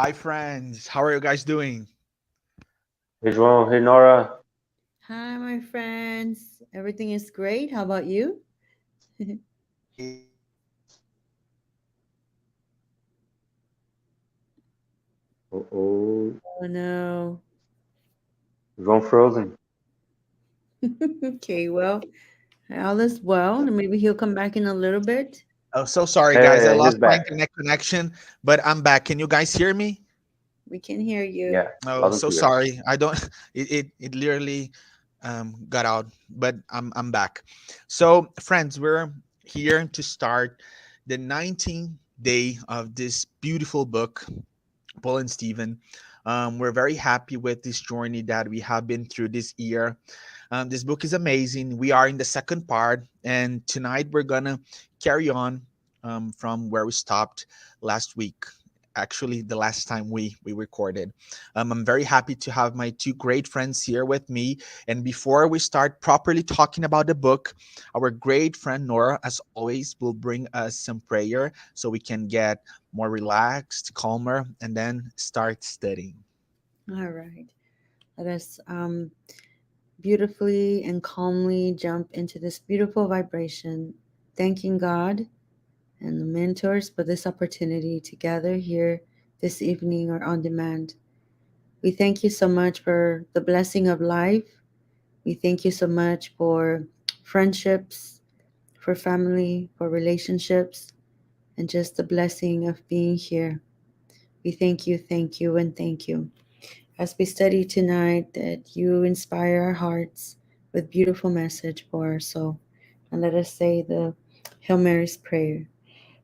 Hi, friends. How are you guys doing? Hey João, hey Norah. Hi, my friends. Everything is great. How about you? Oh, Oh, no. João frozen. Okay, well, all is well. Maybe he'll come back in a little bit. Oh, so sorry, guys. I Hey, lost he's my back. internet connection, but I'm back. Can you guys hear me? We can hear you. Yeah, Oh, loud and so clear. sorry. I don't. It literally got out, but I'm back. So, friends, we're here to start the 19th day of this beautiful book, Paul and Stephen. We're very happy with this journey that we have been through this year. This book is amazing. We are in the second part, and tonight we're gonna carry on from where we stopped last week. Actually, the last time we recorded. I'm very happy to have my two great friends here with me. And before we start properly talking about the book, our great friend Nora, as always, will bring us some prayer so we can get more relaxed, calmer, and then start studying. All right. Let us beautifully and calmly jump into this beautiful vibration, thanking God and the mentors for this opportunity to gather here this evening or on demand. We thank you so much for the blessing of life. We thank you so much for friendships, for family, for relationships, and just the blessing of being here. We thank you, and thank you. As we study tonight, that you inspire our hearts with beautiful message for our soul. And let us say the Hail Mary's prayer.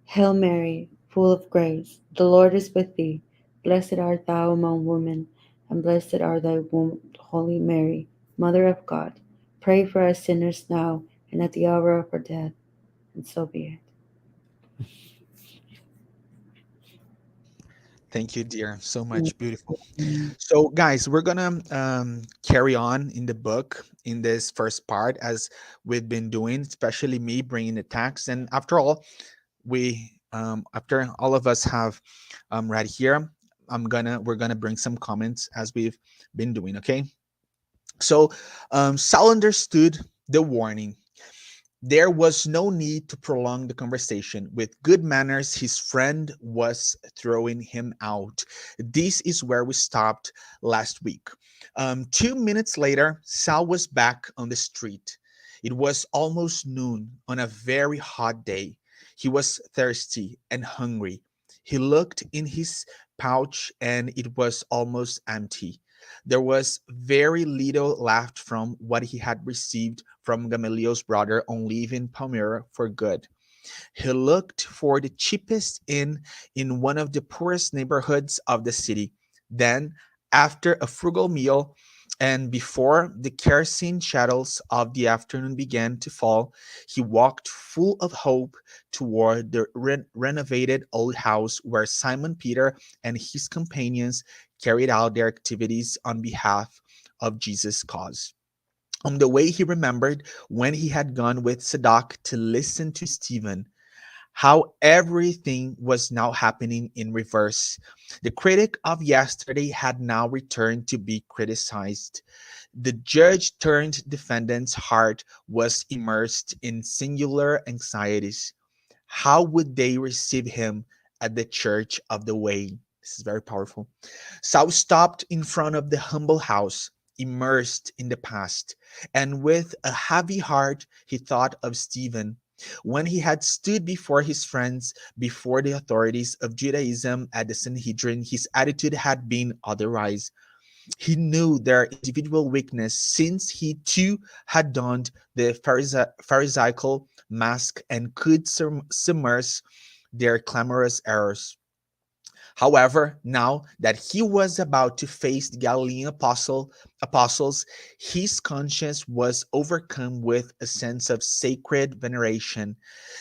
Hail Mary, full of grace, the Lord is with thee. Blessed art thou among women, and blessed are thy womb, Holy Mary, Mother of God. Pray for us sinners now and at the hour of our death. And so be Thank you, dear. So it. much beautiful. So, guys, we're gonna carry on in the book in this first part as we've been doing, especially me bringing the text. And after all, after all of us have read here, we're gonna bring some comments as we've been doing. Okay. So, Sal understood the warning. There was no need to prolong the conversation. With good manners, his friend was throwing him out. This is where we stopped last week. 2 minutes later, Sal was back on the street. It was almost noon on a very hot day. He was thirsty and hungry. He looked in his pouch and it was almost empty. There was very little left from what he had received from Gamaliel's brother on leaving Palmyra for good. He looked for the cheapest inn in one of the poorest neighborhoods of the city. Then, after a frugal meal, and before the kerosene shadows of the afternoon began to fall, he walked full of hope toward the renovated old house where Simon Peter and his companions carried out their activities on behalf of Jesus' cause. On the way, he remembered when he had gone with Sadak to listen to Stephen, how everything was now happening in reverse. The critic of yesterday had now returned to be criticized. The judge turned defendant's heart was immersed in singular anxieties. How would they receive him at the church of the way? This is very powerful. Saul stopped in front of the humble house, immersed in the past, and with a heavy heart he thought of Stephen. When he had stood before his friends, before the authorities of Judaism at the Sanhedrin, his attitude had been otherwise. He knew their individual weakness since he too had donned the Pharisaical mask and could submerge their clamorous errors. However, now that he was about to face the Galilean apostles, his conscience was overcome with a sense of sacred veneration.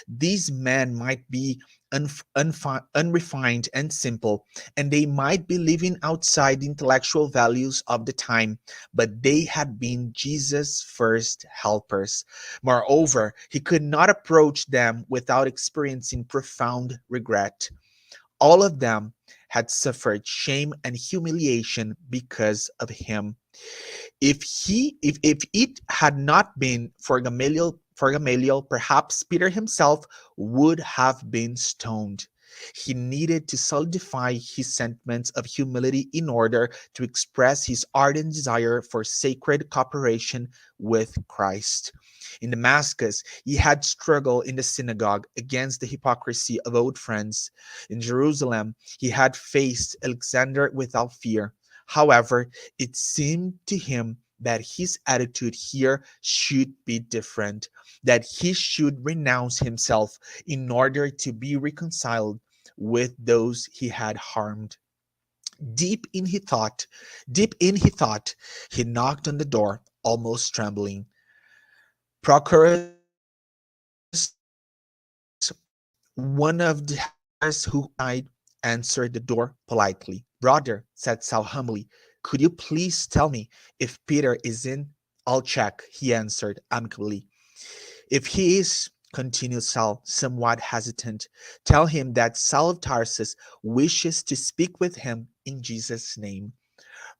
These men might be unrefined and simple, and they might be living outside the intellectual values of the time, but they had been Jesus' first helpers. Moreover, he could not approach them without experiencing profound regret. All of them had suffered shame and humiliation because of him. If it had not been for Gamaliel, perhaps Peter himself would have been stoned. He needed to solidify his sentiments of humility in order to express his ardent desire for sacred cooperation with Christ. In Damascus, he had struggled in the synagogue against the hypocrisy of old friends. In Jerusalem, he had faced Alexander without fear. However, it seemed to him that his attitude here should be different, that he should renounce himself in order to be reconciled with those he had harmed. Deep in he thought, deep in he thought, he knocked on the door, almost trembling. Prochorus, one of the helpers who answered the door politely. Brother, said Sal humbly, could you please tell me if Peter is in? I'll check, he answered amicably. If he is, continued Saul, somewhat hesitant, tell him that Saul of Tarsus wishes to speak with him in Jesus' name.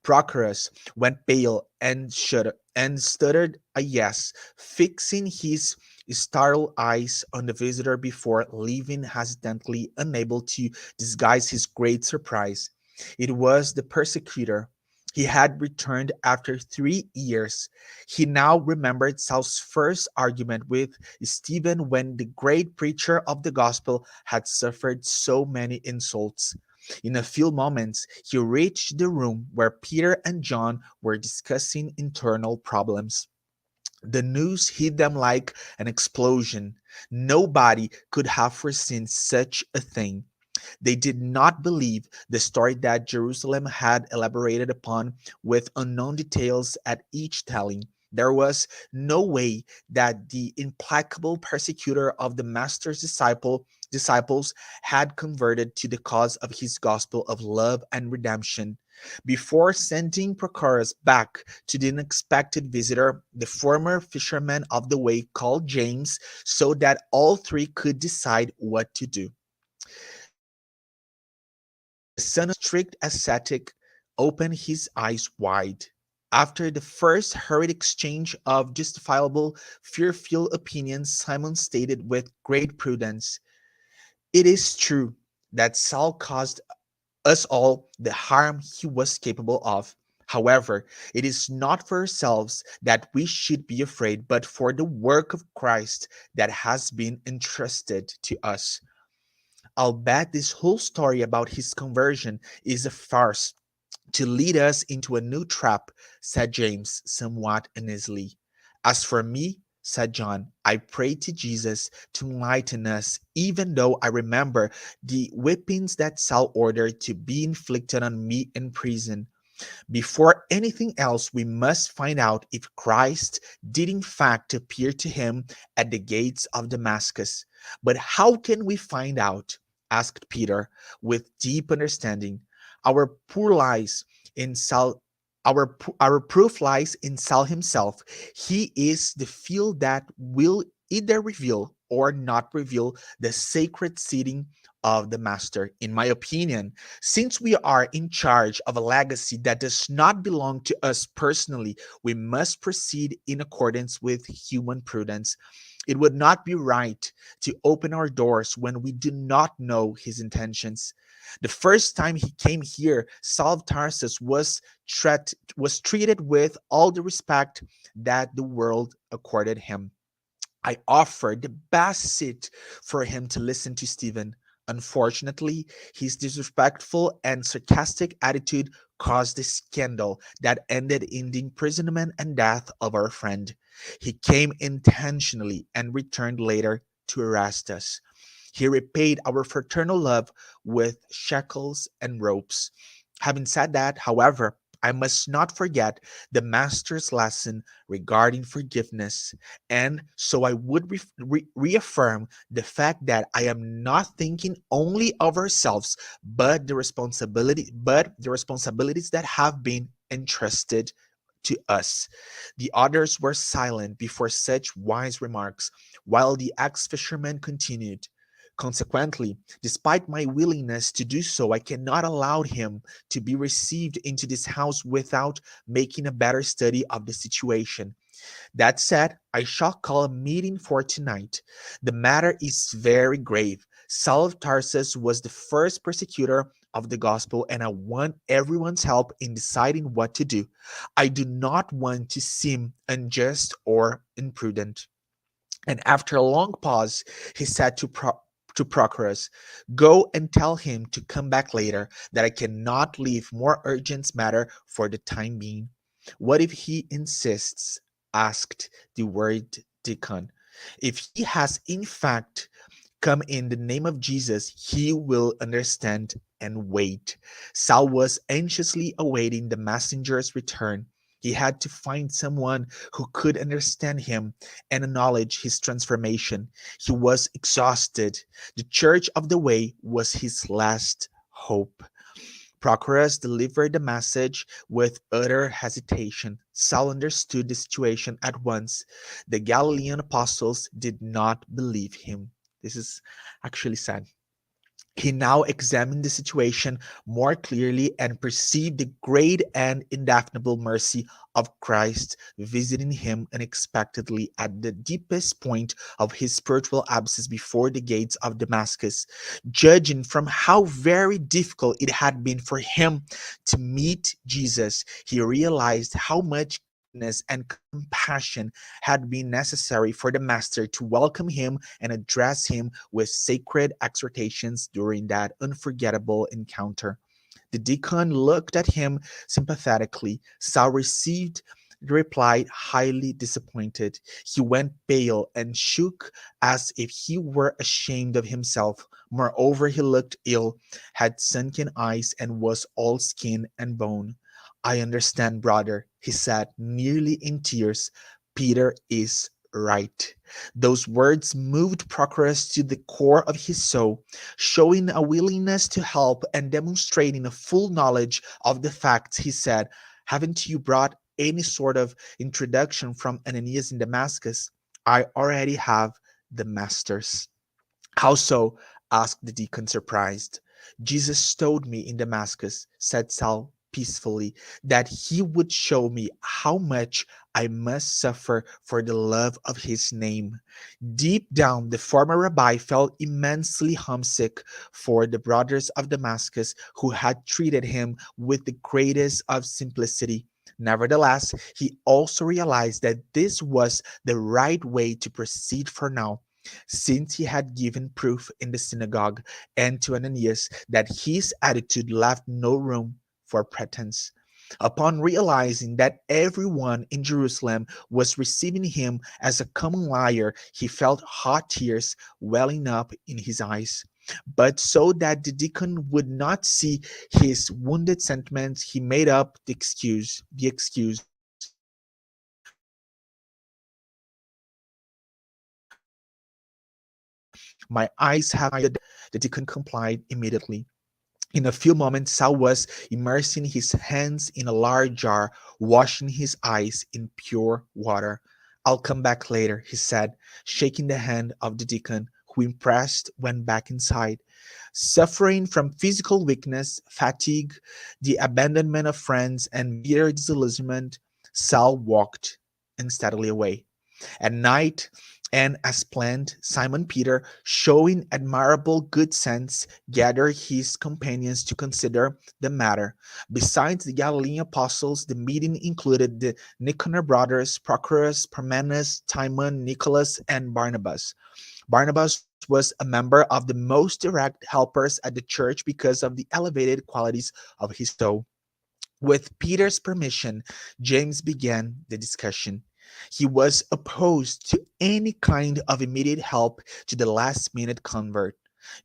Prochorus went pale and shuddered and stuttered a yes, fixing his startled eyes on the visitor before leaving hesitantly, unable to disguise his great surprise. It was the persecutor. He had returned after 3 years. He now remembered Saul's first argument with Stephen when the great preacher of the gospel had suffered so many insults. In a few moments, he reached the room where Peter and John were discussing internal problems. The news hit them like an explosion. Nobody could have foreseen such a thing. They did not believe the story that Jerusalem had elaborated upon with unknown details at each telling. There was no way that the implacable persecutor of the Master's disciples had converted to the cause of his gospel of love and redemption. Before sending Prochorus back to the unexpected visitor, the former fisherman of the way called James so that all three could decide what to do. The son of a strict ascetic opened his eyes wide. After the first hurried exchange of justifiable, fear-filled opinions, Simon stated with great prudence, "It is true that Saul caused us all the harm he was capable of. However, it is not for ourselves that we should be afraid, but for the work of Christ that has been entrusted to us. I'll bet this whole story about his conversion is a farce to lead us into a new trap," said James, somewhat uneasily. "As for me," said John, "I pray to Jesus to enlighten us, even though I remember the whippings that Saul ordered to be inflicted on me in prison. Before anything else, we must find out if Christ did in fact appear to him at the gates of Damascus. But how can we find out?" asked Peter, with deep understanding. Our poor lies in Saul. Our proof lies in Saul himself. He is the field that will either reveal or not reveal the sacred seating of the Master. In my opinion, since we are in charge of a legacy that does not belong to us personally, we must proceed in accordance with human prudence. It would not be right to open our doors when we do not know his intentions. The first time he came here, Saul of Tarsus was treated with all the respect that the world accorded him. I offered the best seat for him to listen to Stephen. Unfortunately, his disrespectful and sarcastic attitude caused a scandal that ended in the imprisonment and death of our friend. He came intentionally and returned later to arrest us. He repaid our fraternal love with shekels and ropes. Having said that, however, I must not forget the Master's lesson regarding forgiveness, and so I would reaffirm the fact that I am not thinking only of ourselves, but the responsibilities that have been entrusted to us. The others were silent before such wise remarks, while the ex fisherman continued. Consequently, despite my willingness to do so, I cannot allow him to be received into this house without making a better study of the situation. That said, I shall call a meeting for tonight. The matter is very grave. Saul of Tarsus was the first persecutor of the gospel, and I want everyone's help in deciding what to do. I do not want to seem unjust or imprudent. And after a long pause, he said to Prochorus, "Go and tell him to come back later, that I cannot leave more urgent matter for the time being." "What if he insists?" asked the worried deacon. "If he has in fact come in the name of Jesus, he will understand and wait." Saul was anxiously awaiting the messenger's return. He had to find someone who could understand him and acknowledge his transformation. He was exhausted. The Church of the Way was his last hope. Prochorus delivered the message with utter hesitation. Saul understood the situation at once. The Galilean apostles did not believe him. This is actually sad. He now examined the situation more clearly and perceived the great and indefinable mercy of Christ visiting him unexpectedly at the deepest point of his spiritual abscess before the gates of Damascus. Judging from how very difficult it had been for him to meet Jesus, he realized how much kindness and compassion had been necessary for the Master to welcome him and address him with sacred exhortations during that unforgettable encounter. The deacon looked at him sympathetically. Saul received the reply highly disappointed. He went pale and shook as if he were ashamed of himself. Moreover, he looked ill, had sunken eyes, and was all skin and bone. "I understand, brother," he said, nearly in tears. "Peter is right." Those words moved Prochorus to the core of his soul, showing a willingness to help and demonstrating a full knowledge of the facts. He said, "Haven't you brought any sort of introduction from Ananias in Damascus?" "I already have the master's." "How so?" asked the deacon, surprised. "Jesus told me in Damascus," said Saul peacefully, "that he would show me how much I must suffer for the love of his name." Deep down, the former rabbi felt immensely homesick for the brothers of Damascus who had treated him with the greatest of simplicity. Nevertheless, he also realized that this was the right way to proceed for now, since he had given proof in the synagogue and to Ananias that his attitude left no room for pretense. Upon realizing that everyone in Jerusalem was receiving him as a common liar, he felt hot tears welling up in his eyes. But so that the deacon would not see his wounded sentiments, he made up the excuse. "My eyes have seen the Lord." The deacon complied immediately. In a few moments, Saul was immersing his hands in a large jar, washing his eyes in pure water. "I'll come back later," he said, shaking the hand of the deacon, who, impressed, went back inside. Suffering from physical weakness, fatigue, the abandonment of friends, and bitter disillusionment, Saul walked unsteadily away. At night, and as planned, Simon Peter, showing admirable good sense, gathered his companions to consider the matter. Besides the Galilean apostles, the meeting included the Nicanor brothers, Prochorus, Parmenas, Timon, Nicholas, and Barnabas. Barnabas was a member of the most direct helpers at the church because of the elevated qualities of his soul. With Peter's permission, James began the discussion. He was opposed to any kind of immediate help to the last minute convert.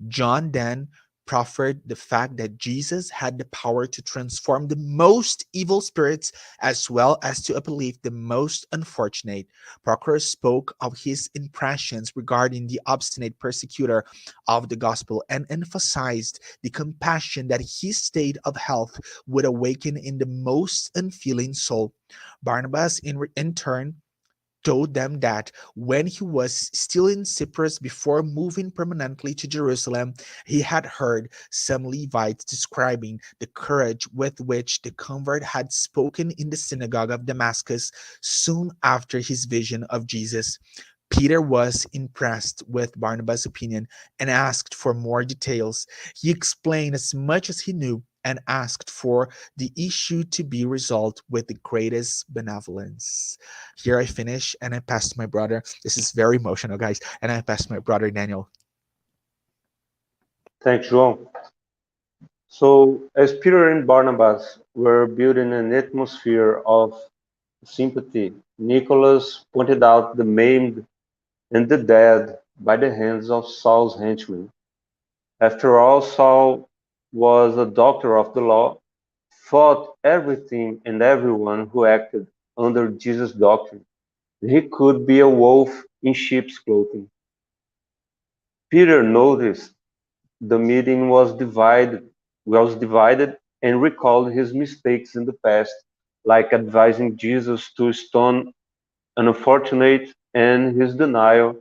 John then proffered the fact that Jesus had the power to transform the most evil spirits as well as to uplift the most unfortunate. Proctor spoke of his impressions regarding the obstinate persecutor of the gospel and emphasized the compassion that his state of health would awaken in the most unfeeling soul. Barnabas, in turn, told them that when he was still in Cyprus before moving permanently to Jerusalem, he had heard some Levites describing the courage with which the convert had spoken in the synagogue of Damascus soon after his vision of Jesus. Peter was impressed with Barnabas' opinion and asked for more details. He explained as much as he knew and asked for the issue to be resolved with the greatest benevolence. Here I finish and I pass to my brother. This is very emotional, guys. And I pass to my brother Daniel. Thanks, João. So, as Peter and Barnabas were building an atmosphere of sympathy, Nicholas pointed out the maimed and the dead by the hands of Saul's henchmen. After all, Saul was a doctor of the law, fought everything and everyone who acted under Jesus' doctrine. He could be a wolf in sheep's clothing. Peter noticed the meeting was divided and recalled his mistakes in the past, like advising Jesus to stone an unfortunate and his denial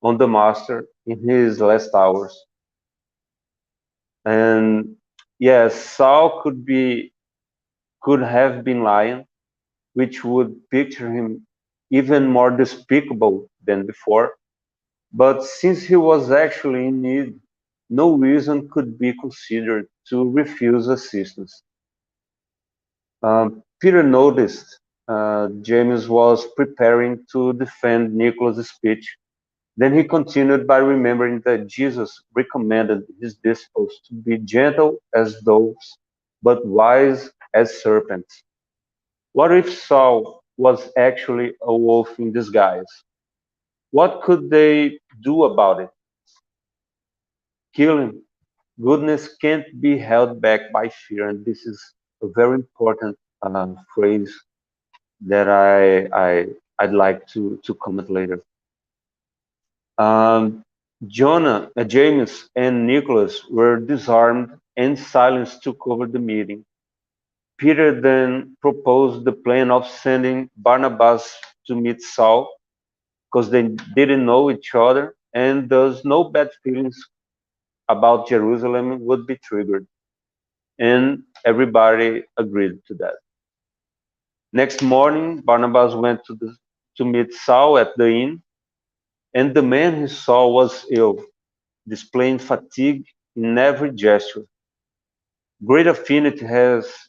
on the master in his last hours. And yes, Saul could have been lying, which would picture him even more despicable than before. But since he was actually in need, no reason could be considered to refuse assistance. Peter noticed James was preparing to defend Nicholas' speech. Then he continued by remembering that Jesus recommended his disciples to be gentle as doves, but wise as serpents. What if Saul was actually a wolf in disguise? What could they do about it? Kill him. Goodness can't be held back by fear, and this is a very important phrase that I'd like to comment later. Um, James, and Nicholas were disarmed and silenced to cover the meeting. Peter then proposed the plan of sending Barnabas to meet Saul because they didn't know each other, and thus no bad feelings about Jerusalem would be triggered. And everybody agreed to that. Next morning, Barnabas went to meet Saul at the inn, and the man he saw was ill, displaying fatigue in every gesture. Great affinity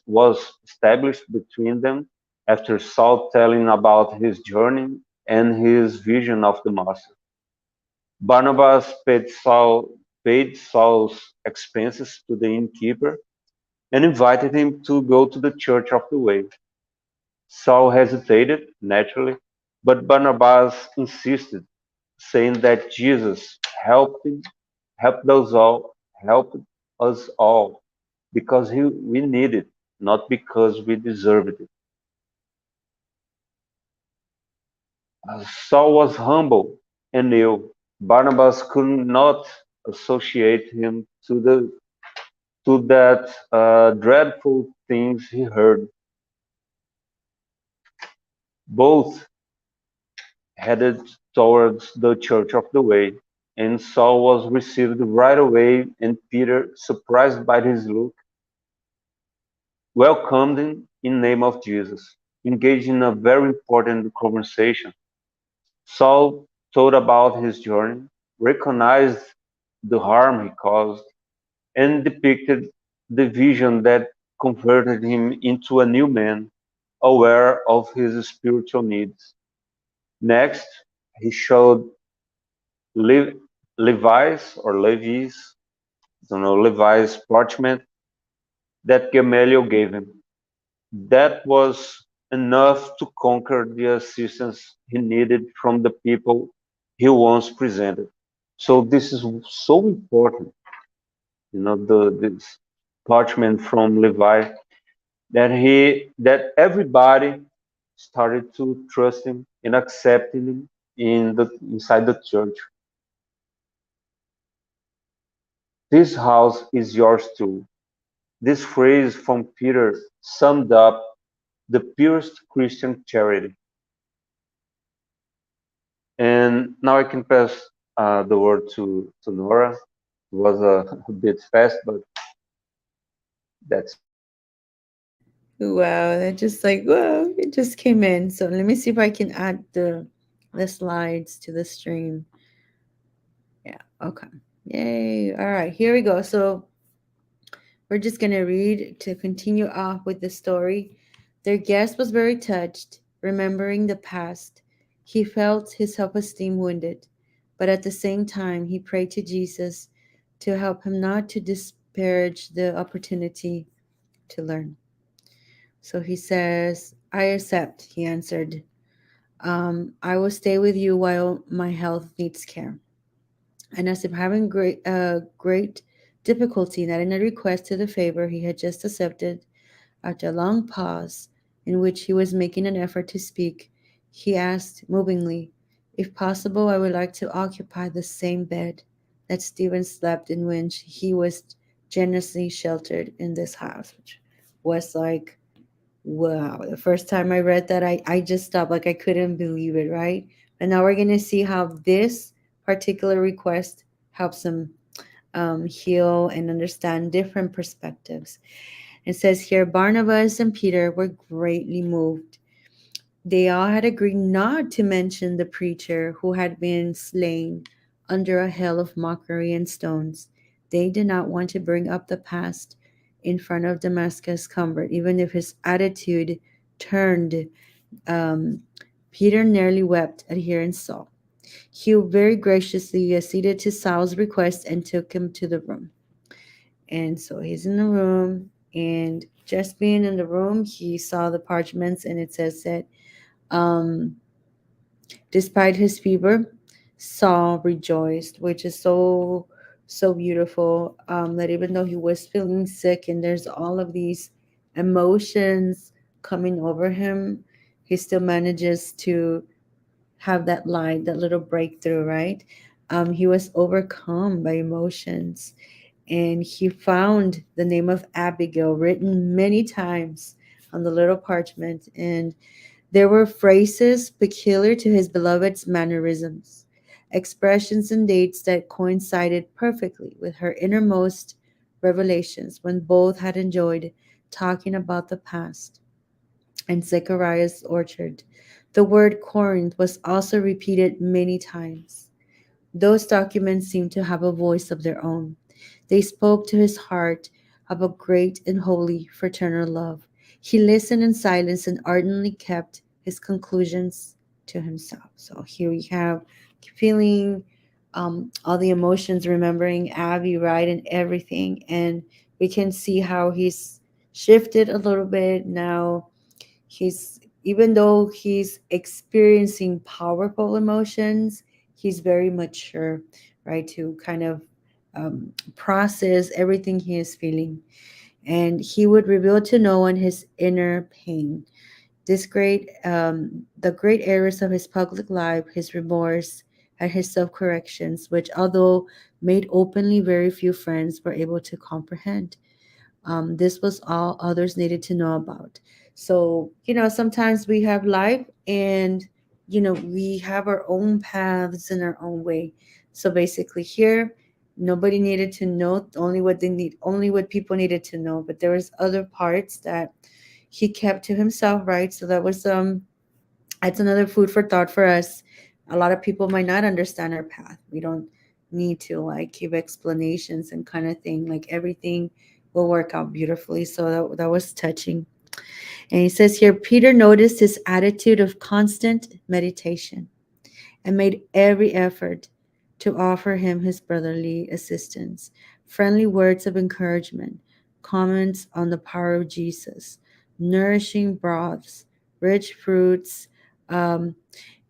was established between them after Saul telling about his journey and his vision of the Master. Barnabas paid Saul's expenses to the innkeeper and invited him to go to the Church of the Way. Saul hesitated, naturally, but Barnabas insisted, saying that Jesus helped us all because we need it, not because we deserved it. Saul was humble and ill. Barnabas could not associate him to that dreadful things he heard. Both headed towards the Church of the Way, and Saul was received right away, and Peter, surprised by his look, welcomed him in name of Jesus, engaged in a very important conversation. Saul told about his journey, recognized the harm he caused, and depicted the vision that converted him into a new man, aware of his spiritual needs. Next, he showed Le- Levi's, I don't know, Levi's parchment that Gamaliel gave him. That was enough to conquer the assistance he needed from the people he once presented. So this is so important, this parchment from Levi that everybody started to trust him and accept him inside the church. This house is yours too. This phrase from Peter summed up the purest Christian charity. And now I can pass the word to Nora. It was a bit fast, but that's it. Wow, that just like wow, it just came in. So let me see if I can add the slides to the stream. Yeah, okay. Yay. All right, here we go. So we're just gonna read to continue off with the story. Their guest was very touched, remembering the past. He felt his self-esteem wounded, but at the same time he prayed to Jesus to help him not to disparage the opportunity to learn. So he says, I accept, he answered. I will stay with you while my health needs care. And as if having great difficulty in adding a request to the favor he had just accepted, after a long pause in which he was making an effort to speak, he asked movingly, if possible, I would like to occupy the same bed that Stephen slept in when he was generously sheltered in this house, which was like, wow. The first time I read that, I just stopped, like I couldn't believe it, right? And now we're going to see how this particular request helps him heal and understand different perspectives. It says here Barnabas and Peter were greatly moved. They all had agreed not to mention the preacher who had been slain under a hail of mockery and stones. They did not want to bring up the past in front of Damascus convert, even if his attitude turned. Um, Peter nearly wept at hearing Saul. He very graciously acceded to Saul's request and took him to the room. And so he's in the room, and just being in the room, he saw the parchments, and it says that um, despite his fever, Saul rejoiced, which is so beautiful. That even though he was feeling sick, and there's all of these emotions coming over him, he still manages to have that light, that little breakthrough, right? He was overcome by emotions, and he found the name of Abigail written many times on the little parchment, and there were phrases peculiar to his beloved's mannerisms, expressions and dates that coincided perfectly with her innermost revelations when both had enjoyed talking about the past and Zechariah's orchard. The word Corinth was also repeated many times. Those documents seemed to have a voice of their own. They spoke to his heart of a great and holy fraternal love. He listened in silence and ardently kept his conclusions to himself. So here we have feeling all the emotions, remembering Abby, right, and everything. And we can see how he's shifted a little bit now. He's even though he's experiencing powerful emotions, he's very mature, right, to kind of process everything he is feeling. And he would reveal to no one his inner pain. The great errors of his public life, his remorse, and his self corrections, which, although made openly, very few friends were able to comprehend. This was all others needed to know about. So, sometimes we have life, and, we have our own paths and our own way. So basically, here, nobody needed to know only what people needed to know. But there was other parts that he kept to himself, right? So that's another food for thought for us. A lot of people might not understand our path. We don't need to like give explanations and kind of thing. Like everything will work out beautifully. So that was touching. And he says here Peter noticed his attitude of constant meditation and made every effort to offer him his brotherly assistance, friendly words of encouragement, comments on the power of Jesus, nourishing broths, rich fruits, um,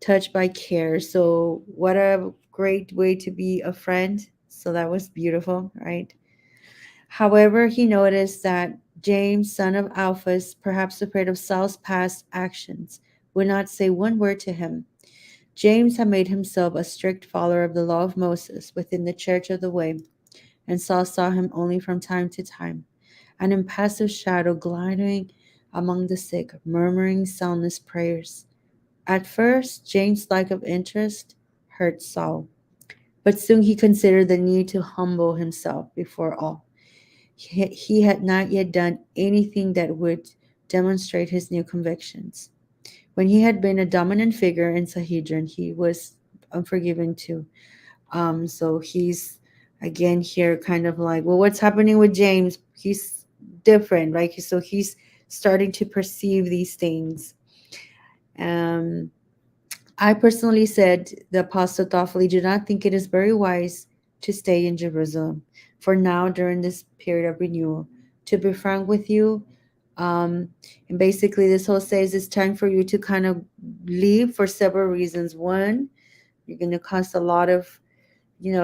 touched by care. So, what a great way to be a friend. So, that was beautiful, right? However, he noticed that James, son of Alphaeus, perhaps afraid of Saul's past actions, would not say one word to him. James had made himself a strict follower of the law of Moses within the Church of the Way, and Saul saw him only from time to time, an impassive shadow gliding among the sick, murmuring soundless prayers. At first, James' lack of interest hurt Saul. But soon he considered the need to humble himself before all. He had not yet done anything that would demonstrate his new convictions. When he had been a dominant figure in Sahedrin, he was unforgiven too. So he's again here kind of like, well, what's happening with James? He's different, right? So he's starting to perceive these things. Um, I personally said, the apostle thoughtfully, do not think it is very wise to stay in Jerusalem for now during this period of renewal. To be frank with you, um, and basically this whole says it's time for you to kind of leave for several reasons. One, you're going to cause a lot of,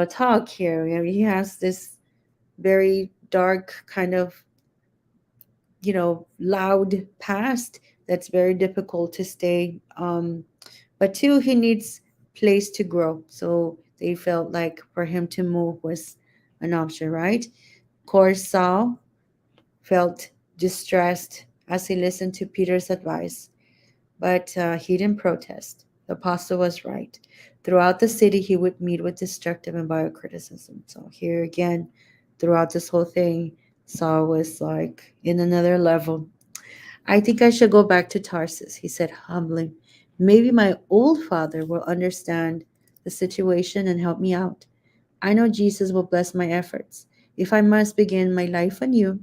talk here. He has this very dark kind of, loud past that's very difficult to stay. But two, he needs place to grow. So they felt like for him to move was an option, right? Of course, Saul felt distressed as he listened to Peter's advice, but he didn't protest. The apostle was right. Throughout the city, he would meet with destructive and vile criticism. So here again, throughout this whole thing, Saul was like in another level. I think I should go back to Tarsus, he said humbly. Maybe my old father will understand the situation and help me out. I know Jesus will bless my efforts. If I must begin my life anew,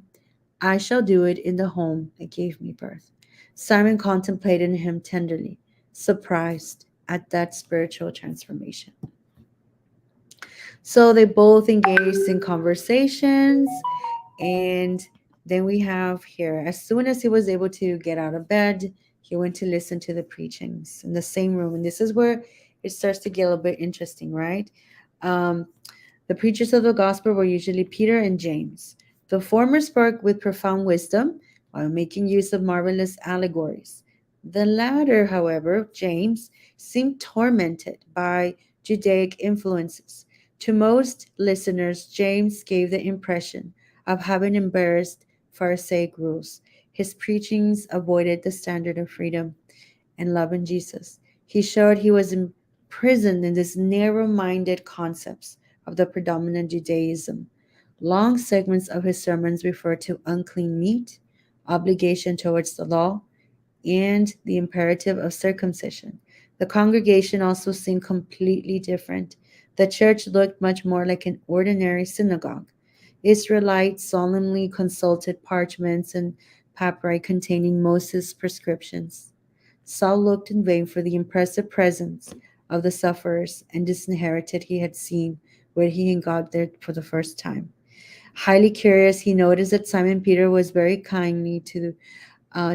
I shall do it in the home that gave me birth. Simon contemplated him tenderly, surprised at that spiritual transformation. So they both engaged in conversations, and then we have here, as soon as he was able to get out of bed, he went to listen to the preachings in the same room. And this is where it starts to get a little bit interesting, right? Um, the preachers of the gospel were usually Peter and James. The former spoke with profound wisdom while making use of marvelous allegories. The latter, however, James, seemed tormented by Judaic influences. To most listeners, James gave the impression of having embarrassed Pharisaic rules. His preachings avoided the standard of freedom and love in Jesus. He showed he was imprisoned in these narrow minded concepts of the predominant Judaism. Long segments of his sermons refer to unclean meat, obligation towards the law, and the imperative of circumcision. The congregation also seemed completely different. The church looked much more like an ordinary synagogue. Israelites solemnly consulted parchments and papyri containing Moses' prescriptions. Saul looked in vain for the impressive presence of the sufferers and disinherited he had seen where he had got there for the first time. Highly curious, he noticed that Simon Peter was very kindly to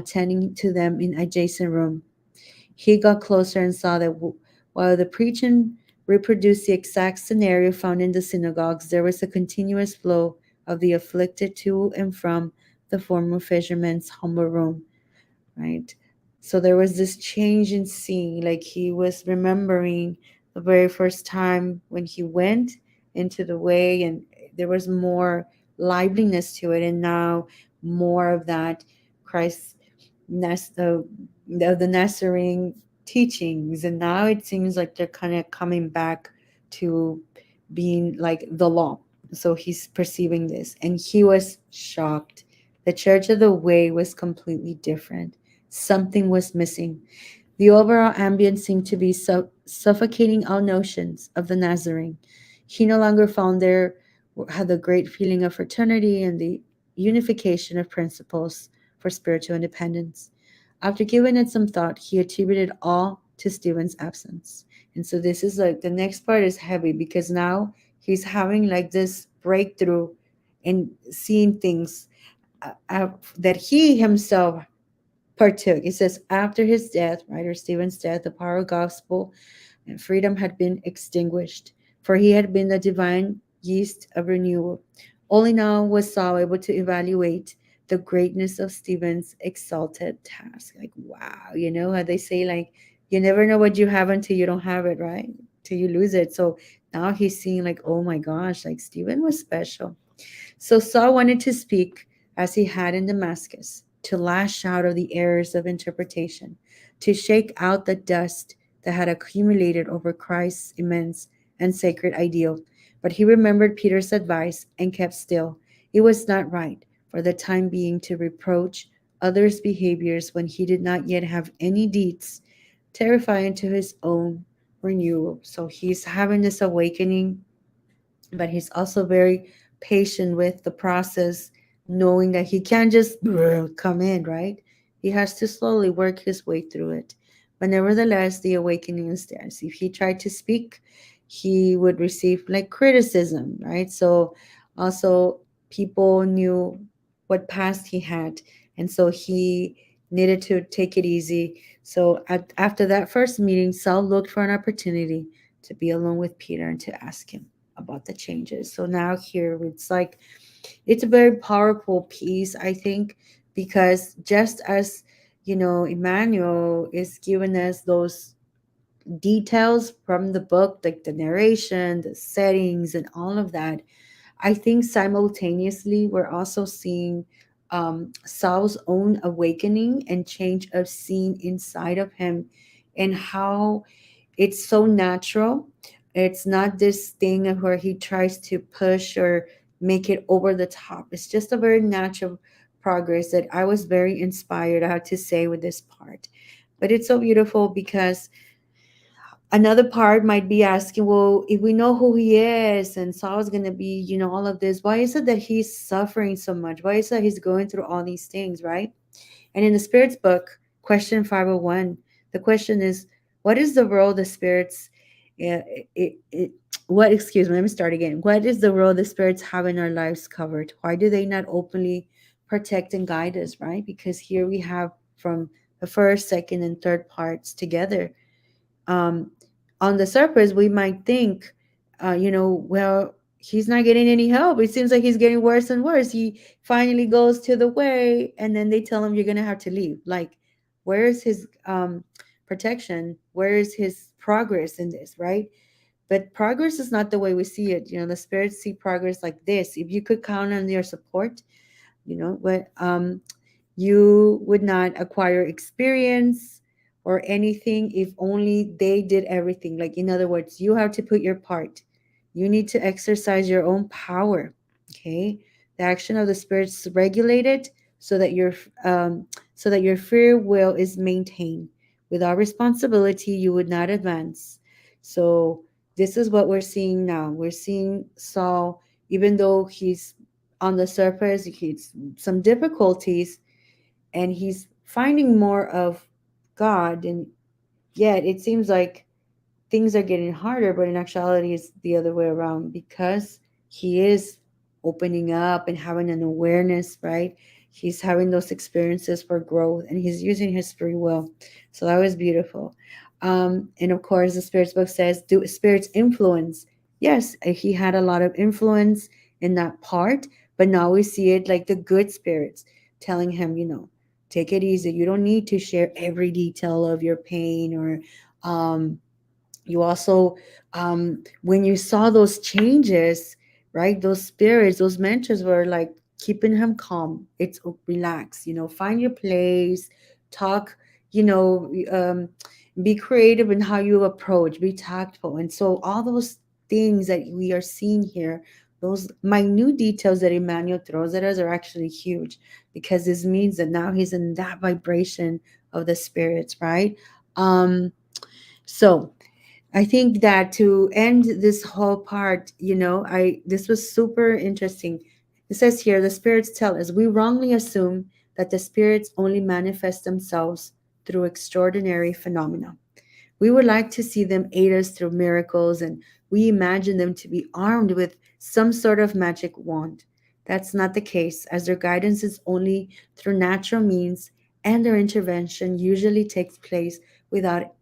tending to them in adjacent room. He got closer and saw that while the preaching reproduced the exact scenario found in the synagogues, there was a continuous flow of the afflicted to and from the former fisherman's humble room, right? So there was this change in seeing, like he was remembering the very first time when he went into the way, and there was more liveliness to it, and now more of that Christ the Nazarene teachings, and now it seems like they're kind of coming back to being like the law. So he's perceiving this, and he was shocked. The Church of the Way was completely different. Something was missing. The overall ambience seemed to be suffocating all notions of the Nazarene. He no longer found there had the great feeling of fraternity and the unification of principles for spiritual independence. After giving it some thought, he attributed all to Stephen's absence. And so this is like the next part is heavy because now he's having like this breakthrough and seeing things that he himself partook. It says, after his death, right, or Stephen's death, the power of gospel and freedom had been extinguished, for he had been the divine yeast of renewal. Only now was Saul able to evaluate the greatness of Stephen's exalted task. Like, wow, how they say, like, you never know what you have until you don't have it, right? Till you lose it. So now he's seeing, like, oh my gosh, like Stephen was special. So Saul wanted to speak as he had in Damascus, to lash out of the errors of interpretation, to shake out the dust that had accumulated over Christ's immense and sacred ideal. But he remembered Peter's advice and kept still. It was not right, for the time being, to reproach others' behaviors when he did not yet have any deeds, terrifying to his own renewal. So he's having this awakening, but he's also very patient with the process, knowing that he can't just come in, right? He has to slowly work his way through it. But nevertheless, the awakening is there. So if he tried to speak, he would receive like criticism, right? So also people knew what past he had, and so he needed to take it easy. So after that first meeting, Saul looked for an opportunity to be alone with Peter and to ask him about the changes. So now here it's like it's a very powerful piece, I think, because just as Emmanuel is giving us those details from the book, like the narration, the settings, and all of that, I think simultaneously we're also seeing Saul's own awakening and change of scene inside of him, and how it's so natural. It's not this thing of where he tries to push or make it over the top. It's just a very natural progress that I was very inspired, I have to say, with this part. But it's so beautiful because another part might be asking, well, if we know who he is and Saul's going to be, all of this, why is it that he's suffering so much? Why is it he's going through all these things, right? And in the Spirit's book, question 501, the question is, what is the role the spirits, uh, what, excuse me, let me start again. What is the role the spirits have in our lives covered? Why do they not openly protect and guide us, right? Because here we have from the first, second, and third parts together. um, on the surface, we might think, well, he's not getting any help. It seems like he's getting worse and worse. He finally goes to the way, and then they tell him you're gonna have to leave. Like, where is his protection? Where is his progress in this, right? But progress is not the way we see it. The spirits see progress like this. If you could count on their support, but you would not acquire experience or anything if only they did everything. Like, in other words, you have to put your part. You need to exercise your own power. Okay, the action of the spirits is regulated so that um, your free will is maintained. Without responsibility, you would not advance. So this is what we're seeing now. We're seeing Saul, even though he's on the surface, he's some difficulties, and he's finding more of God, and yet it seems like things are getting harder, but in actuality it's the other way around, because he is opening up and having an awareness, right? He's having those experiences for growth, and he's using his free will. So that was beautiful. And of course, the spirits book says, do spirits influence? Yes, he had a lot of influence in that part, but now we see it like the good spirits telling him, take it easy. You don't need to share every detail of your pain, or you also, when you saw those changes, right, those spirits, those mentors were like keeping him calm. It's relax, find your place, talk, you know be creative in how you approach, be tactful. And so all those things that we are seeing here, those minute details that Emmanuel throws at us, are actually huge, because this means that now he's in that vibration of the spirits, right? So I think that to end this whole part, I this was super interesting. It says here, the spirits tell us we wrongly assume that the spirits only manifest themselves through extraordinary phenomena. We would like to see them aid us through miracles, and we imagine them to be armed with some sort of magic wand. That's not the case, as their guidance is only through natural means, and their intervention usually takes place without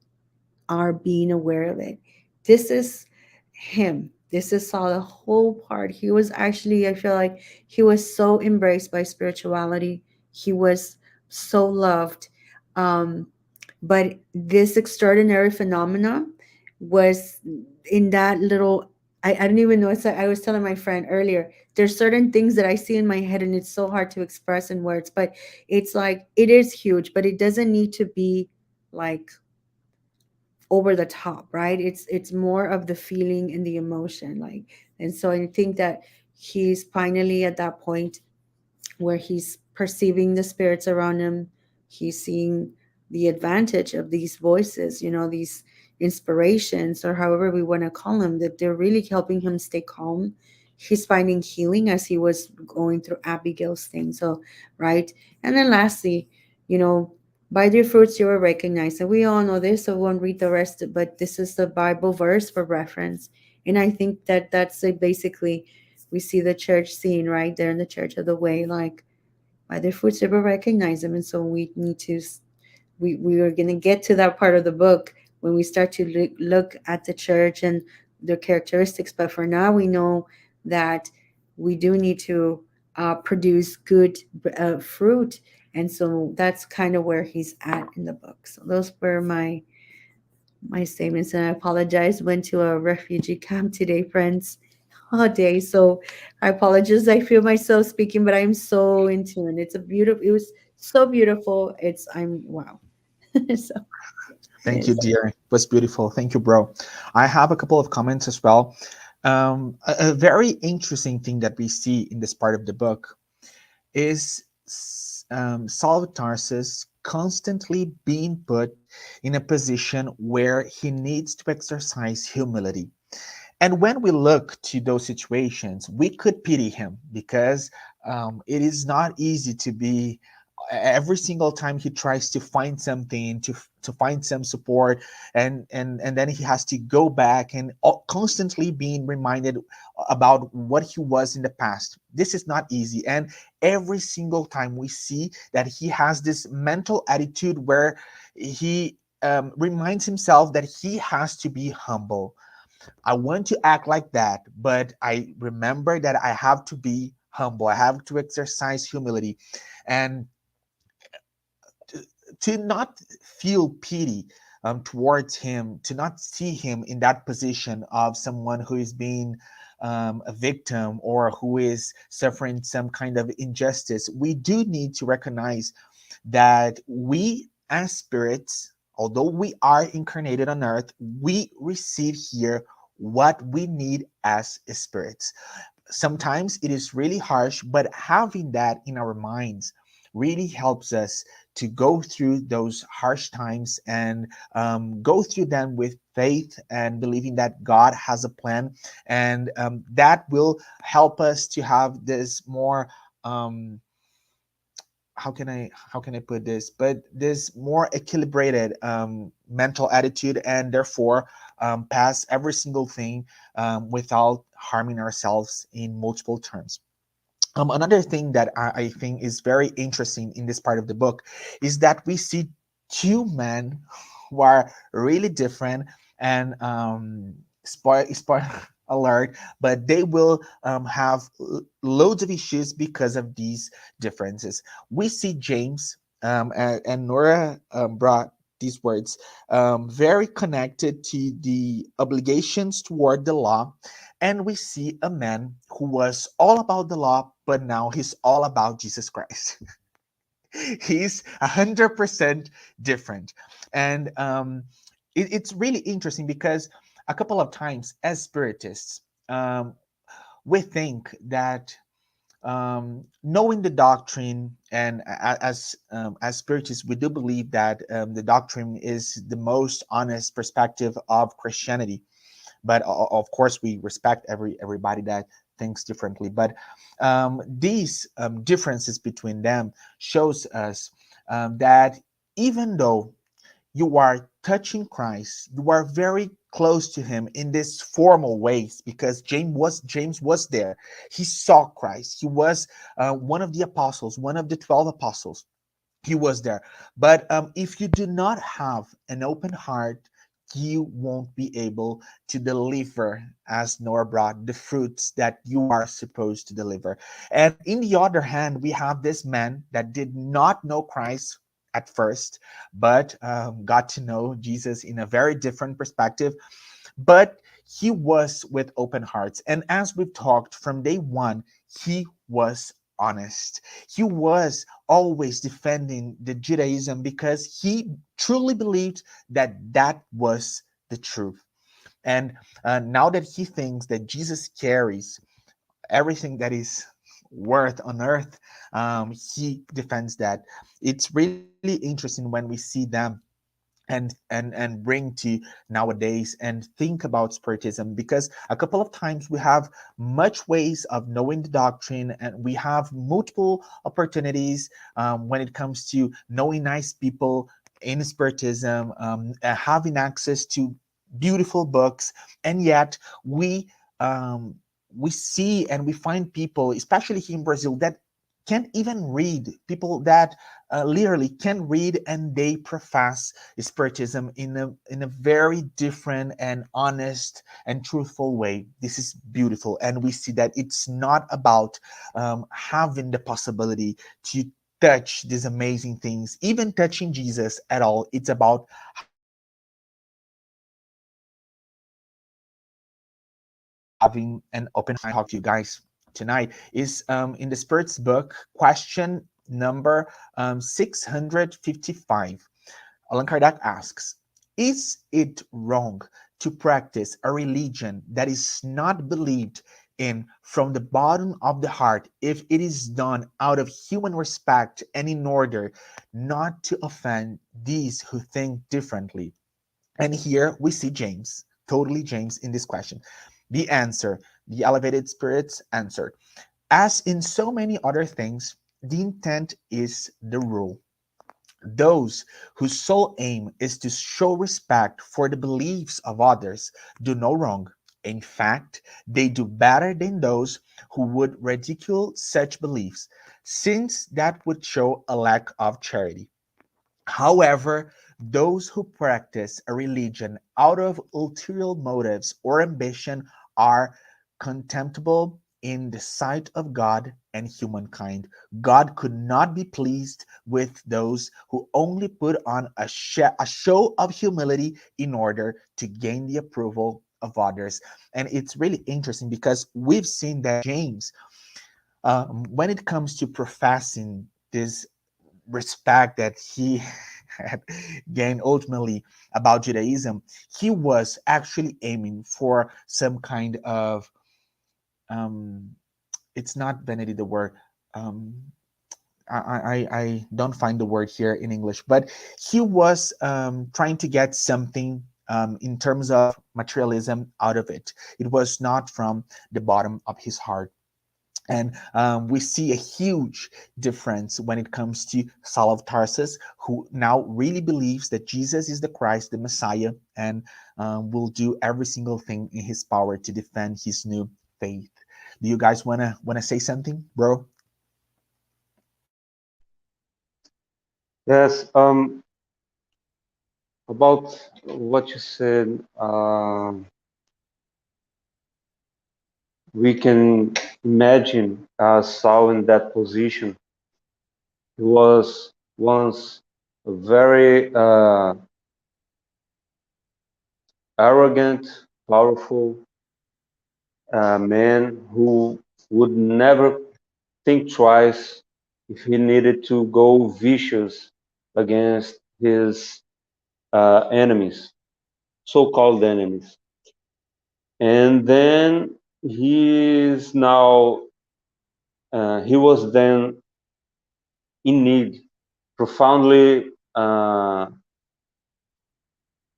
are being aware of it. This is him. This is Saul, the whole part. He was actually, I feel like he was so embraced by spirituality. He was so loved. Um, but this extraordinary phenomena was in that little, I don't even know. It's like I was telling my friend earlier, there's certain things that I see in my head and it's so hard to express in words, but it's like, it is huge, but it doesn't need to be like over the top, right? It's more of the feeling and the emotion, like. And so I think that he's finally at that point where he's perceiving the spirits around him. He's seeing the advantage of these voices, these inspirations, or however we want to call them, that they're really helping him stay calm. He's finding healing as he was going through Abigail's thing. So, right. And then lastly, you know, by their fruits you will recognize. And we all know this, so we won't read the rest, but this is the Bible verse for reference. And I think that that's basically we see the church scene right there in the Church of the Way, like by their fruits they will recognize them. And so we need to we are going to get to that part of the book when we start to look at the church and their characteristics. But for now we know that we do need to produce good fruit. And so that's kind of where he's at in the book. So those were my statements, and I apologize. Went to a refugee camp today, friends, all day. So I apologize. I feel myself speaking, but I'm so in tune. It was so beautiful. I'm wow. So Thank you, yes. dear. It was beautiful. Thank you, bro. I have a couple of comments as well. A very interesting thing that we see in this part of the book is Saul of Tarsus constantly being put in a position where he needs to exercise humility. And when we look to those situations, we could pity him because it is not easy to be every single time he tries to find something to find some support, and then he has to go back and constantly being reminded about what he was in the past. This is not easy, and every single time we see that he has this mental attitude where he reminds himself that he has to be humble. I want to act like that, but I remember that I have to be humble. I have to exercise humility, and to not feel pity towards him, to not see him in that position of someone who is being a victim or who is suffering some kind of injustice. We do need to recognize that we as spirits, although we are incarnated on earth, we receive here what we need as spirits. Sometimes it is really harsh, but having that in our minds really helps us to go through those harsh times and go through them with faith and believing that God has a plan, and that will help us to have this more um, how can I put this? But this more equilibrated mental attitude, and therefore pass every single thing without harming ourselves in multiple terms. Another thing that I think is very interesting in this part of the book is that we see two men who are really different, and spoil alert, but they will have loads of issues because of these differences. We see James, and Norah brought these words, very connected to the obligations toward the law, and we see a man who was all about the law, but now he's all about Jesus Christ. He's 100% different. And it's really interesting because a couple of times as spiritists, we think that knowing the doctrine, and as spiritists, we do believe that the doctrine is the most honest perspective of Christianity. But of course we respect everybody that thinks differently. But these differences between them shows us that even though you are touching Christ, you are very close to him in this formal ways, because James was there. He saw Christ. He was one of the apostles, one of the 12 apostles. He was there. But if you do not have an open heart, you won't be able to deliver, as Noah brought, the fruits that you are supposed to deliver. And in the other hand, we have this man that did not know Christ at first, but got to know Jesus in a very different perspective. But he was with open hearts. And as we've talked from day one, he was honest. He was always defending the Judaism because he truly believed that that was the truth. And now that he thinks that Jesus carries everything that is worth on earth, he defends that. It's really interesting when we see them and bring to nowadays and think about spiritism, because a couple of times we have much ways of knowing the doctrine, and we have multiple opportunities when it comes to knowing nice people in spiritism, having access to beautiful books, and yet we um, we see and we find people, especially here in Brazil, that can't even read, people that literally can read, and they profess spiritism in a very different and honest and truthful way. This is beautiful, and we see that it's not about having the possibility to touch these amazing things, even touching Jesus at all. It's about having an open heart. And this is what I having an open heart talk to you guys tonight is in the Spirit's book, question number 655. Allan Kardec asks, is it wrong to practice a religion that is not believed in from the bottom of the heart if it is done out of human respect and in order not to offend these who think differently? And here we see James, totally James in this question. The answer, the elevated spirits answered. As in so many other things, the intent is the rule. Those whose sole aim is to show respect for the beliefs of others do no wrong. In fact, they do better than those who would ridicule such beliefs, since that would show a lack of charity. However, those who practice a religion out of ulterior motives or ambition are contemptible in the sight of God and humankind. God could not be pleased with those who only put on a show of humility in order to gain the approval of others. And it's really interesting because we've seen that James, when it comes to professing this respect that he had gained ultimately about Judaism, he was actually aiming for some kind of um, it's not vanity the word. Um, I don't find the word here in English, but he was trying to get something in terms of materialism out of it. It was not from the bottom of his heart. And we see a huge difference when it comes to Saul of Tarsus, who now really believes that Jesus is the Christ, the Messiah, and will do every single thing in his power to defend his new faith. Do you guys wanna say something, bro? Yes, about what you said, we can imagine Saul in that position. He was once a very arrogant, powerful man who would never think twice if he needed to go vicious against his enemies, so-called enemies. And then he was then in need, profoundly in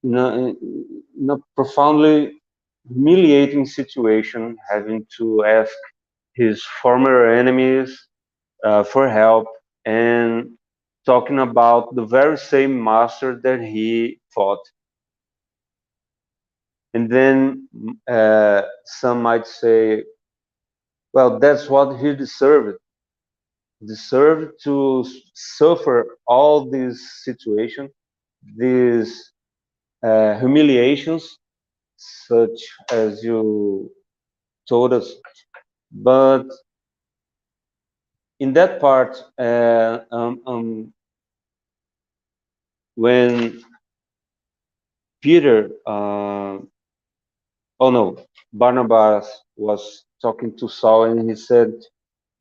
a profoundly humiliating situation, having to ask his former enemies for help, and talking about the very same master that he fought. And then some might say, well, that's what he deserved. Deserved to suffer all these situations, these humiliations, such as you told us. But in that part, when Peter, oh no, Barnabas was talking to Saul, and he said,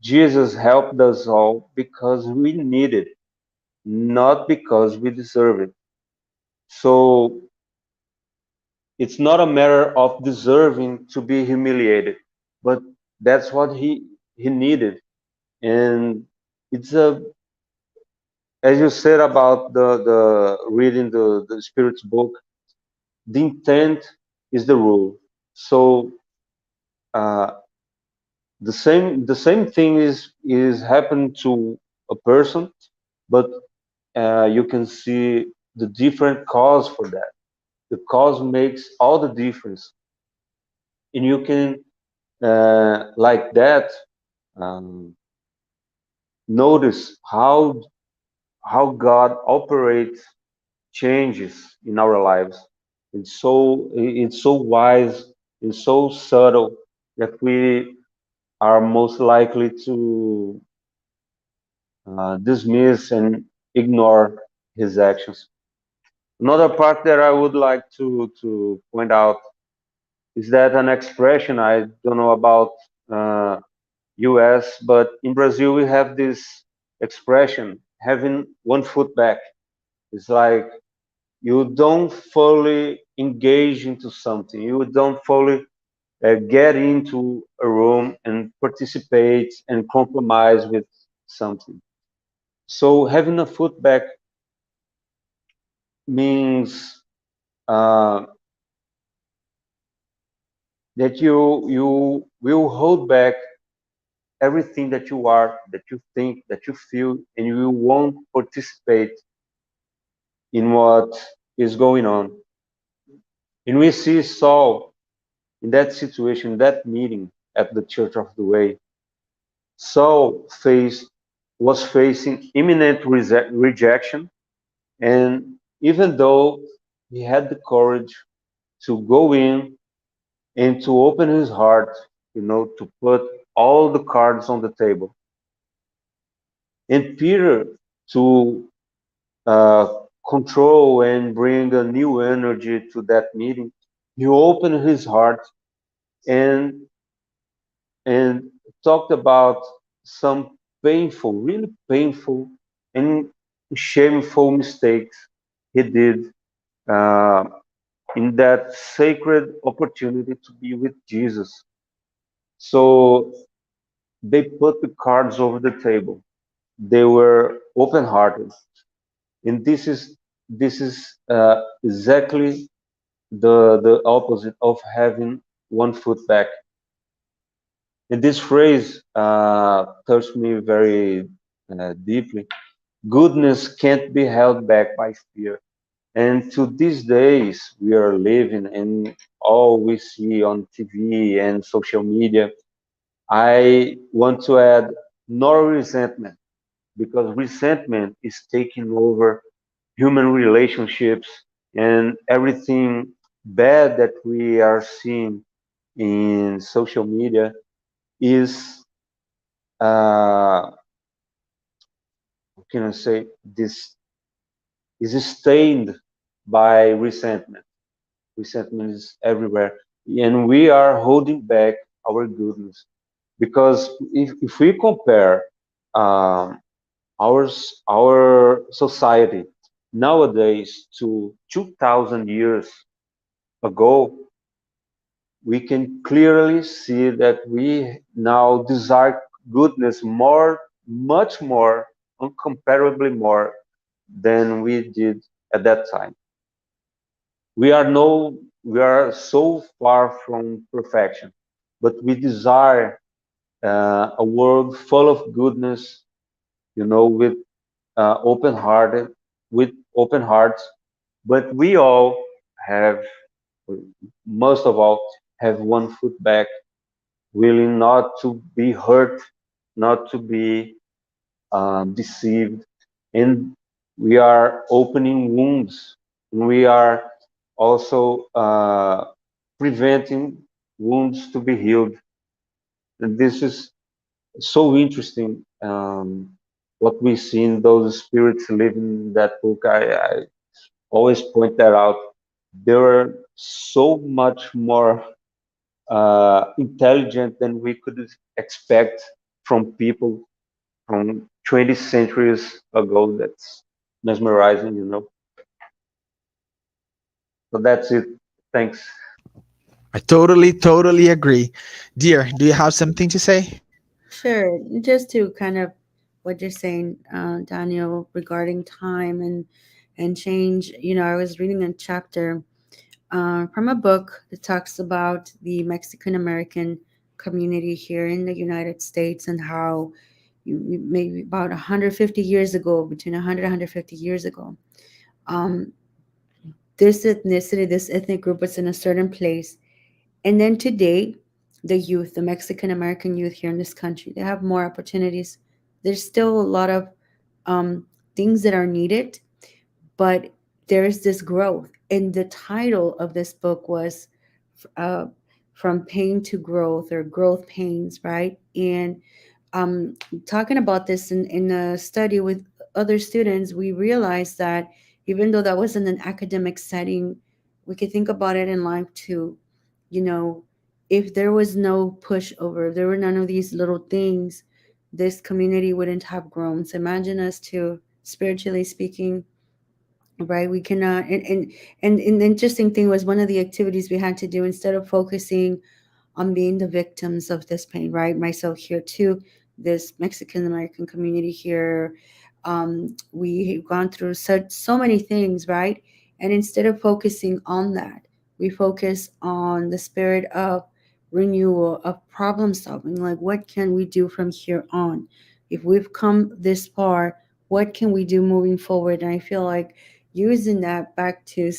Jesus helped us all because we need it, not because we deserve it. So it's not a matter of deserving to be humiliated, but that's what he needed. And it's a, as you said about the reading the Spirit's book, the intent is the rule. So uh, the same thing is happening to a person, but you can see the different cause for that. The cause makes all the difference, and you can like that um, notice how God operates changes in our lives. It's so wise and so subtle that we are most likely to dismiss and ignore his actions. Another part that I would like to point out is that an expression I don't know about uh, U.S., but in Brazil we have this expression having one foot back. It's like you don't fully engage into something. You don't fully get into a room and participate and compromise with something. So having a foot back means uh, that you will hold back everything that you are, that you think, that you feel, and you won't participate in what is going on. And we see Saul in that situation, that meeting at the Church of the Way. Saul was facing imminent rejection, and even though he had the courage to go in and to open his heart, to put all the cards on the table, and Peter to uh, control and bring a new energy to that meeting, he opened his heart and and talked about some painful, really painful and shameful mistakes he did uh, in that sacred opportunity to be with Jesus. So they put the cards over the table. They were open-hearted, and this is exactly the opposite of having one foot back. And this phrase touched me very deeply. Goodness can't be held back by fear. And to these days we are living and all we see on TV and social media, I want to add no resentment, because resentment is taking over human relationships, and everything bad that we are seeing in social media is how can I say this, is stained by resentment. Resentment is everywhere, and we are holding back our goodness, because if we compare um, our society nowadays to 2,000 years ago, we can clearly see that we now desire goodness more, much more, incomparably more than we did at that time. We are so far from perfection, but we desire a world full of goodness, with open-hearted, with open hearts. But we all have, most of all, have one foot back, willing not to be hurt, not to be deceived, and we are opening wounds. We are also preventing wounds to be healed. And this is so interesting. What we see in those spirits living in that book, I always point that out. They were so much more intelligent than we could expect from people from 20 centuries ago. That's mesmerizing, you know. So that's it. Thanks. I totally agree. Dear, do you have something to say? Sure. Just to kind of what you're saying, Daniel, regarding time and change. I was reading a chapter from a book that talks about the Mexican American community here in the United States and how maybe about 150 years ago, between 100 and 150 years ago, um, this ethnicity, this ethnic group was in a certain place. And then today, the youth, the Mexican American youth here in this country, they have more opportunities. There's still a lot of um, things that are needed, but there's this growth. And the title of this book was uh, From Pain to Growth, or Growth Pains, right? And um, talking about this in a study with other students, we realized that even though that was in an academic setting, we could think about it in life too. You know, if there was no pushover, if there were none of these little things, this community wouldn't have grown. So imagine us to, spiritually speaking, right? We cannot, and the interesting thing was one of the activities we had to do, instead of focusing on being the victims of this pain, right? Myself here too, this Mexican American community here. We've gone through so many things, right? And instead of focusing on that, we focus on the spirit of renewal, of problem solving. Like, what can we do from here on? If we've come this far, what can we do moving forward? And I feel like using that back to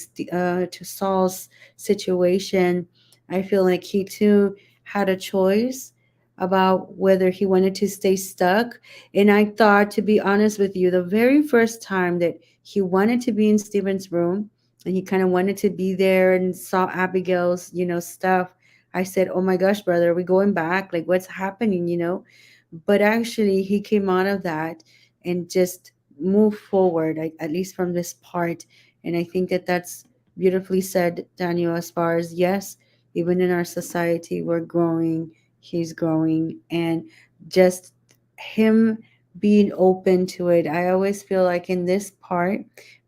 Saul's situation, I feel like he too had a choice about whether he wanted to stay stuck. And I thought, to be honest with you, the very first time that he wanted to be in Stephen's room and he kind of wanted to be there and saw Abigail's, stuff, I said, "Oh my gosh, brother, are we going back? Like, what's happening?" But actually, he came out of that and just moved forward, at least from this part. And I think that that's beautifully said, Daniel, as far as, yes, even in our society, we're growing, he's growing, and just him being open to it. I always feel like in this part,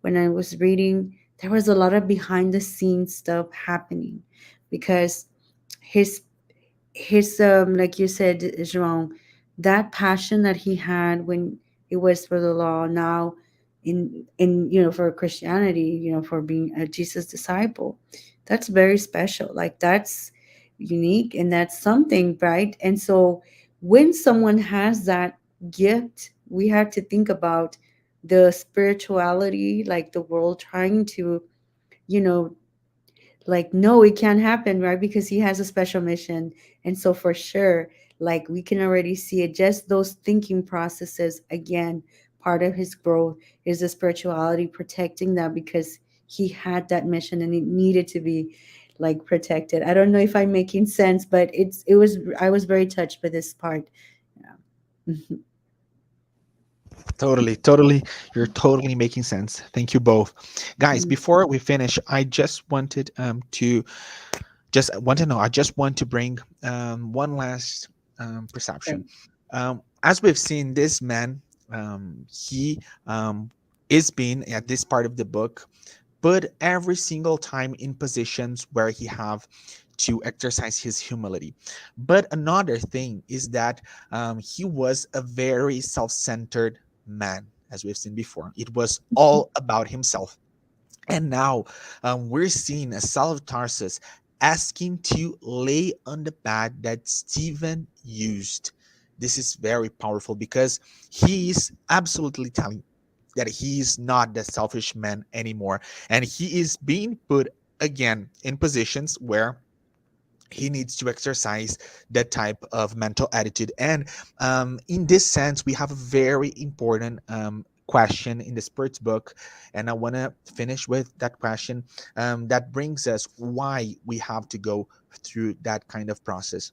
when I was reading, there was a lot of behind the scenes stuff happening because his like you said, João, that passion that he had when it was for the law, now for Christianity, for being a Jesus disciple, that's very special. Like, that's unique and that's something, right? And so when someone has that gift, we have to think about the spirituality, like the world trying to, you know like, no, it can't happen, right? Because he has a special mission. And so for sure, like, we can already see it, just those thinking processes. Again, part of his growth is the spirituality, protecting that, because he had that mission and it needed to be like protected. I don't know if I'm making sense, but I was very touched by this part. Yeah. Totally. You're totally making sense. Thank you both. Guys, Mhm. before we finish, I just wanted to just want to know, I just want to bring one last Right. perception. As we've seen, this man, he is being at this part of the book, but every single time in positions where he have to exercise his humility. But another thing is that he was a very self-centered man, as we've seen before. It was all about himself. And now we're seeing a Saul of Tarsus asking to lay on the pad that Stephen used. This is very powerful because he is absolutely telling that he is not the selfish man anymore. And he is being put again in positions where he needs to exercise that type of mental attitude. And in this sense, we have a very important question in the Spirit's book. And I want to finish with that question that brings us why we have to go through that kind of process.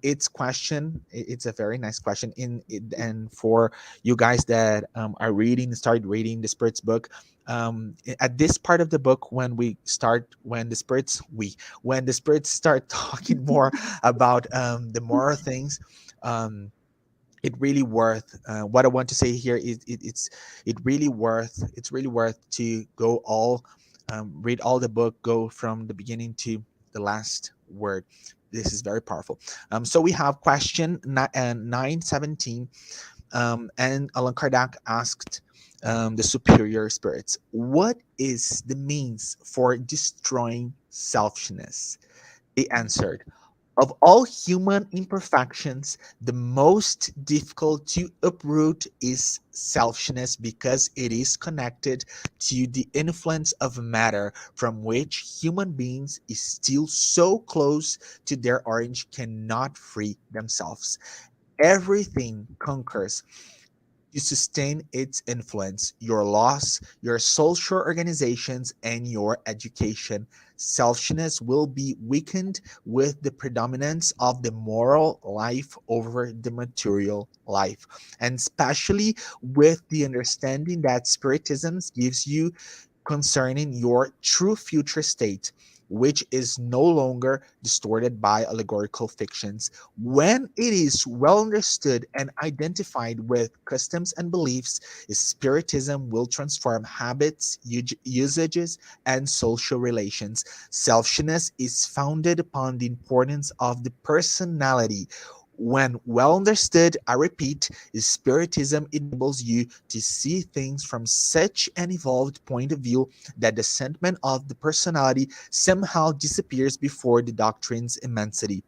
It's a very nice question. And for you guys that are started reading the Spirit's book, at this part of the book, when the spirits start talking more about the moral things, um, it really worth what I want to say here is it's really worth to go all read all the book, go from the beginning to the last word. This is very powerful. So we have question 917, and Allan Kardec asked the superior spirits, what is the means for destroying selfishness? They answered, of all human imperfections, the most difficult to uproot is selfishness because it is connected to the influence of matter from which human beings is still so close to their origin cannot free themselves. Everything conquers to sustain its influence, your laws, your social organizations, and your education. Selfishness will be weakened with the predominance of the moral life over the material life, and especially with the understanding that Spiritism gives you concerning your true future state, which is no longer distorted by allegorical fictions. When it is well understood and identified with customs and beliefs, Spiritism will transform habits, usages, and social relations. Selfishness is founded upon the importance of the personality. When well understood, I repeat, Spiritism enables you to see things from such an evolved point of view that the sentiment of the personality somehow disappears before the doctrine's immensity.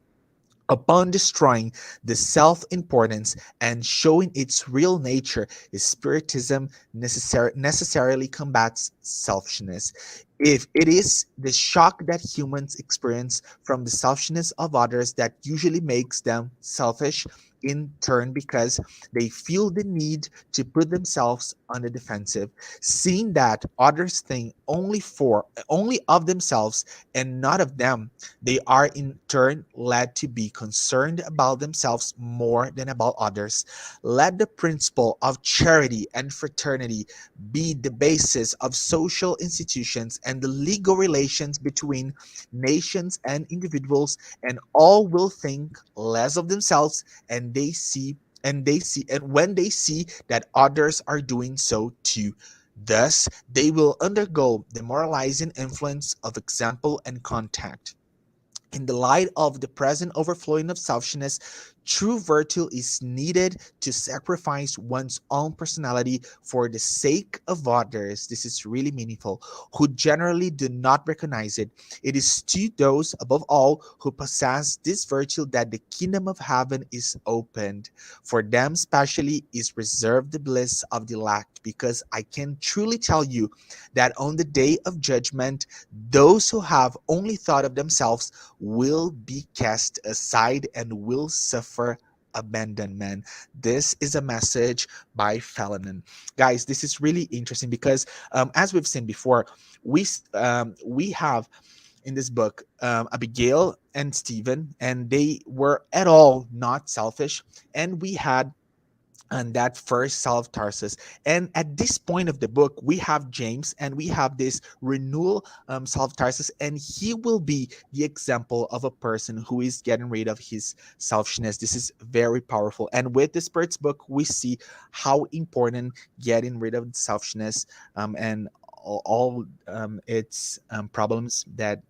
Upon destroying the self importance and showing its real nature, Spiritism necessarily combats selfishness. If it is the shock that humans experience from the selfishness of others that usually makes them selfish in turn because they feel the need to put themselves on the defensive, seeing that others think only of themselves and not of them, they are in turn led to be concerned about themselves more than about others. Let the principle of charity and fraternity be the basis of social institutions and the legal relations between nations and individuals, and all will think less of themselves, and when they see that others are doing so too. Thus, they will undergo the moralizing influence of example and contact. In the light of the present overflowing of selfishness, true virtue is needed to sacrifice one's own personality for the sake of others. This is really meaningful, who generally do not recognize it. It is to those, above all, who possess this virtue that the kingdom of heaven is opened. For them, specially, is reserved the bliss of the elect, because I can truly tell you that on the day of judgment, those who have only thought of themselves will be cast aside and will suffer abandonment. This is a message by Felanin. Guys, this is really interesting because, as we've seen before, we have in this book Abigail and Stephen, and they were at all not selfish, and we had and that first Saul of Tarsus. And at this point of the book, we have James and we have this renewal Saul of Tarsus, and he will be the example of a person who is getting rid of his selfishness. This is very powerful. And with the Spirit's book, we see how important getting rid of selfishness and all its problems that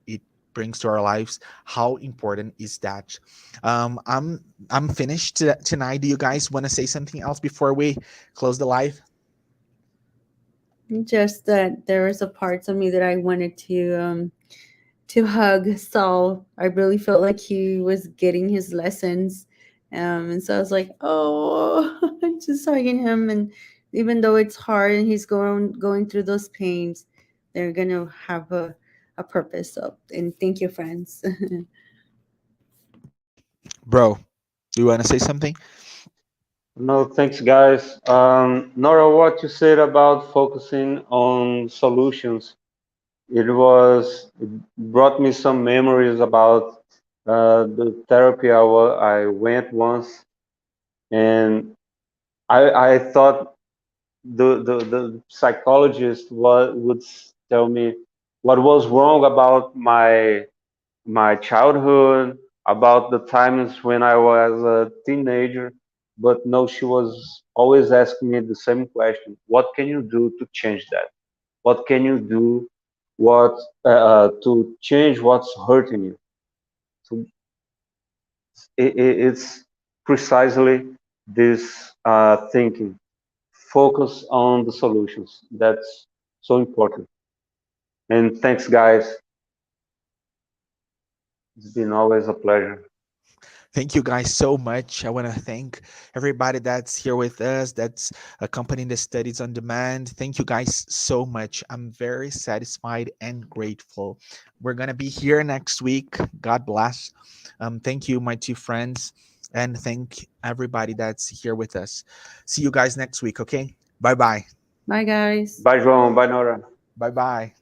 it brings to our lives. How important is that? um i'm I'm finished tonight. Do you guys want to say something else before we close the live? Just that there was a parts of me that I wanted to hug Saul. I really felt like he was getting his lessons. And so I was like, oh, just hugging him. And even though it's hard and he's going through those pains, they're gonna have a purpose. So, and thank you, friends. Bro, do you want to say something? No, thanks, guys. Nora, what you said about focusing on solutions, it brought me some memories about the therapy I went once, and I thought the psychologist would tell me what was wrong about my childhood, about the times when I was a teenager, But no, she was always asking me the same question: what can you do to change that? What can you do? What to change what's hurting you? So it's precisely this thinking. Focus on the solutions. That's so important. And thanks, guys. It's been always a pleasure. Thank you guys so much. I want to thank everybody that's here with us, that's accompanying the studies on demand. Thank you guys so much. I'm very satisfied and grateful. We're going to be here next week. God bless. Thank you, my two friends, and thank everybody that's here with us. See you guys next week, okay? Bye bye. Bye, guys. Bye, João. Bye, Nora. Bye bye.